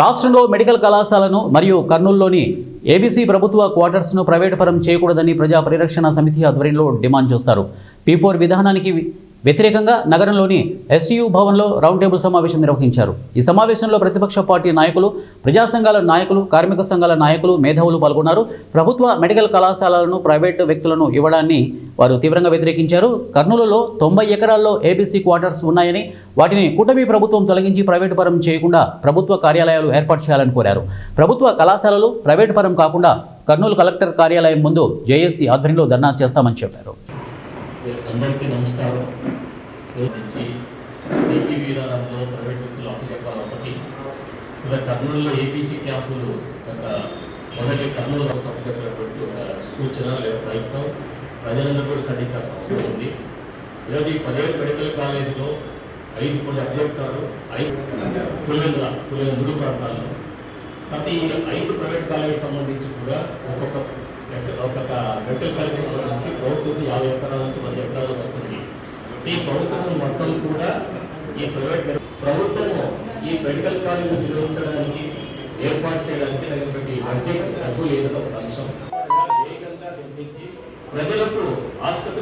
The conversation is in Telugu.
రాష్ట్రంలో మెడికల్ కళాశాలను మరియు కర్నూలులోని ఏబీసీ ప్రభుత్వ క్వార్టర్స్ను ప్రైవేటు పరం చేయకూడదని ప్రజా పరిరక్షణ సమితి ఆధ్వర్యంలో డిమాండ్ చేశారు. P4 విధానానికి వ్యతిరేకంగా నగరంలోని ఎస్యూ భవన్లో రౌండ్ టేబుల్ సమావేశం నిర్వహించారు. ఈ సమావేశంలో ప్రతిపక్ష పార్టీ నాయకులు, ప్రజా సంఘాల నాయకులు, కార్మిక సంఘాల నాయకులు, మేధావులు పాల్గొన్నారు. ప్రభుత్వ మెడికల్ కళాశాలలను ప్రైవేటు వ్యక్తులను ఇవ్వడాన్ని వారు తీవ్రంగా వ్యతిరేకించారు. కర్నూలులో 90 ఎకరాల్లో ఏబీసీ క్వార్టర్స్ ఉన్నాయని, వాటిని కూటమి ప్రభుత్వం తొలగించి ప్రైవేటు పరం చేయకుండా ప్రభుత్వ కార్యాలయాలు ఏర్పాటు చేయాలని కోరారు. ప్రభుత్వ కళాశాలలు ప్రైవేటు పరం కాకుండా కర్నూలు కలెక్టర్ కార్యాలయం ముందు జేఏసీ ఆధ్వర్యంలో ధర్నా చేస్తామని చెప్పారు. అందరికీ నమస్కారం. నుంచి ఏపీ విధానంలో ప్రైవేట్ వ్యక్తులు అప్పచెప్పాలి ఒకటి, ఇలా కర్నూలులో ఏపీసీ క్యాంపులు ఒక మొదటి కర్నూలు అప్పచెప్పినటువంటి ఒక సూచన లేదా ప్రయత్నం ప్రజలందరూ కూడా ఖండించాల్సిన అవసరం ఉంది. ఈరోజు ఈ 17 మెడికల్ కాలేజీలో 5 కూడా అప్పచెప్తారు, 5 పులివెందుల ప్రాంతాల్లో. ప్రతి 5 ప్రైవేట్ కాలేజీకి సంబంధించి కూడా ఒక్కొక్క మెడికల్ కాలేజ్ సంబంధించి ప్రభుత్వం 50 ఎకరాల నుంచి 100 ఎకరాలు వస్తుంది. ఈ ప్రభుత్వం మొత్తం కూడా ఈ ప్రభుత్వము ఈ మెడికల్ కాలేజ్ నిర్వహించడానికి ఏర్పాటు చేయడానికి తగినటువంటి బడ్జెట్ డబ్బు లేదని ఒక అంశం వేగంగా నిర్మించి ప్రజలకు ఆసుపత్రి